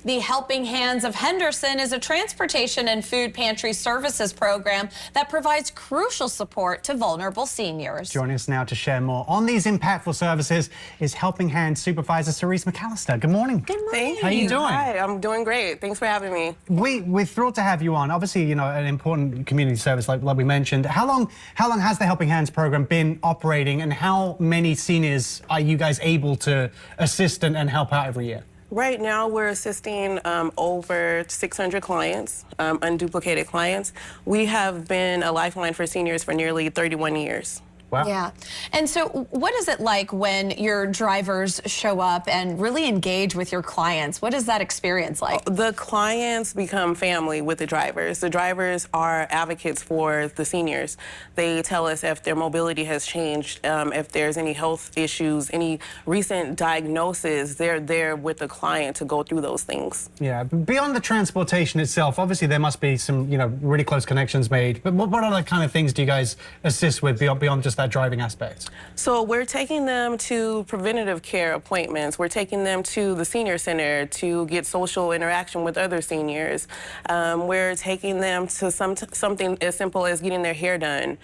The Helping Hands of Henderson is a transportation and food pantry services program that provides crucial support to vulnerable seniors. Joining us now to share more on these impactful services is Helping Hands Supervisor Cerise McAllister. Good morning. Good morning. Thank you. How are you doing? Hi, I'm doing great. Thanks for having me. We're thrilled to have you on. Obviously, you know, an important community service like we mentioned. How long has the Helping Hands program been operating, and how many seniors are you guys able to assist and help out every year? Right now, we're assisting over 600 clients, unduplicated clients. We have been a lifeline for seniors for nearly 31 years. Wow. Yeah. And so what is it like when your drivers show up and really engage with your clients? What is that experience like? The clients become family with the drivers. The drivers are advocates for the seniors. They tell us if their mobility has changed, if there's any health issues, any recent diagnoses, they're there with the client to go through those things. Yeah. Beyond the transportation itself, obviously there must be some, you know, really close connections made. But what other kind of things do you guys assist with beyond just that driving aspect? So we're taking them to preventative care appointments. We're taking them to the senior center to get social interaction with other seniors. We're taking them to something as simple as getting their hair done.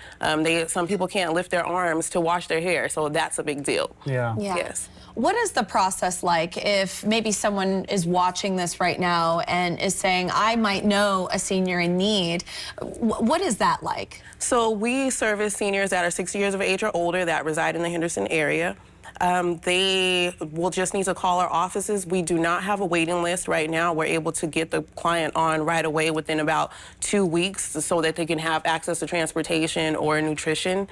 Some people can't lift their arms to wash their hair, so that's a big deal. Yeah. Yes. What is the process like if maybe someone is watching this right now and is saying, I might know a senior in need? What is that like? So we service seniors that are 60 years of age or older that reside in the Henderson area. They will just need to call our offices. We do not have a waiting list right now. We're able to get the client on right away within about 2 weeks so that they can have access to transportation or nutrition.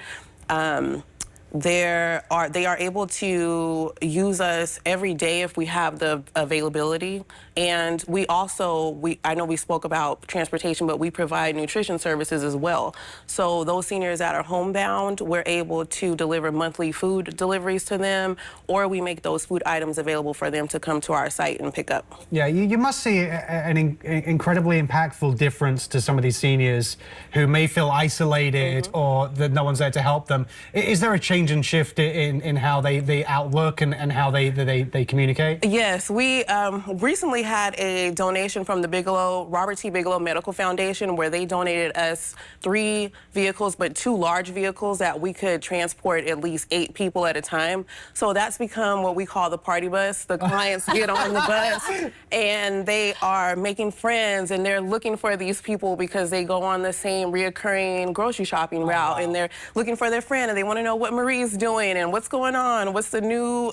They are able to use us every day if we have the availability. And we also, I know we spoke about transportation, but we provide nutrition services as well. So those seniors that are homebound, we're able to deliver monthly food deliveries to them, or we make those food items available for them to come to our site and pick up. Yeah, you must see an incredibly impactful difference to some of these seniors who may feel isolated or that no one's there to help them. Is there a change and shift in how they outlook and how they communicate? Yes, we recently had a donation from the Robert T. Bigelow Medical Foundation, where they donated us 3 vehicles, but 2 large vehicles that we could transport at least 8 people at a time. So that's become what we call the party bus. The clients get on the bus and they are making friends, and they're looking for these people because they go on the same reoccurring grocery shopping route, and they're looking for their friend, and they want to know what Marie's doing and what's going on, what's the new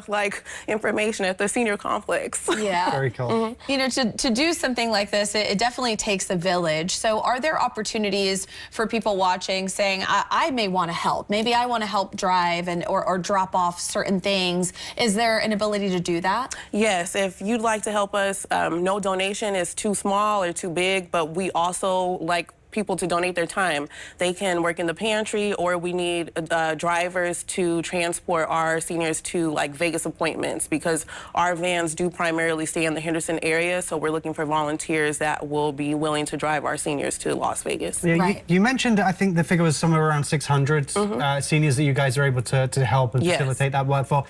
like information at the senior complex. Yeah. Very cool. You know, to do something like this, it definitely takes a village. So are there opportunities for people watching saying, I may want to help, maybe I want to help drive or drop off certain things? Is there an ability to do that? Yes, if you'd like to help us, no donation is too small or too big, but we also like people to donate their time. They can work in the pantry, or we need drivers to transport our seniors to like Vegas appointments, because our vans do primarily stay in the Henderson area, so we're looking for volunteers that will be willing to drive our seniors to Las Vegas. Yeah, right. you mentioned, I think the figure was somewhere around 600 seniors that you guys are able to help and facilitate that work for.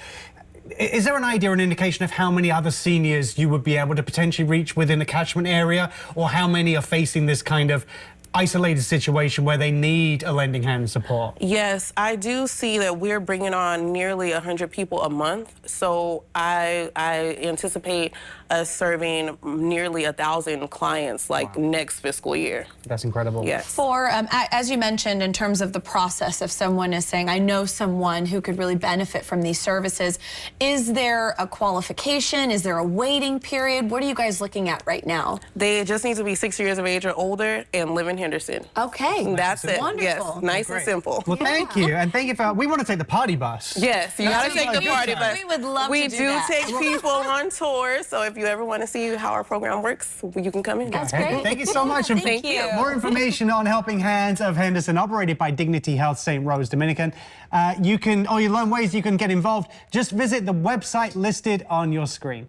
Is there an idea or an indication of how many other seniors you would be able to potentially reach within the catchment area, or how many are facing this kind of isolated situation where they need a lending hand support? Yes, I do see that we're bringing on nearly 100 people a month, so I anticipate us serving nearly 1,000 clients like next fiscal year. That's incredible. Yes. For, as you mentioned, in terms of the process, if someone is saying, I know someone who could really benefit from these services, is there a qualification? Is there a waiting period? What are you guys looking at right now? They just need to be 60 years of age or older and live in Henderson. Okay. That's it. Wonderful. Yes, nice and simple. Well, thank you. And thank you for, we want to take the party bus. Yes, you got to take the party bus. We would love We to do that. take people on tour, so if you ever want to see how our program works, you can come in. That's Okay. great. Thank you so much. And Thank you. more information on Helping Hands of Henderson, operated by Dignity Health St. Rose Dominican. You learn ways you can get involved. Just visit the website listed on your screen.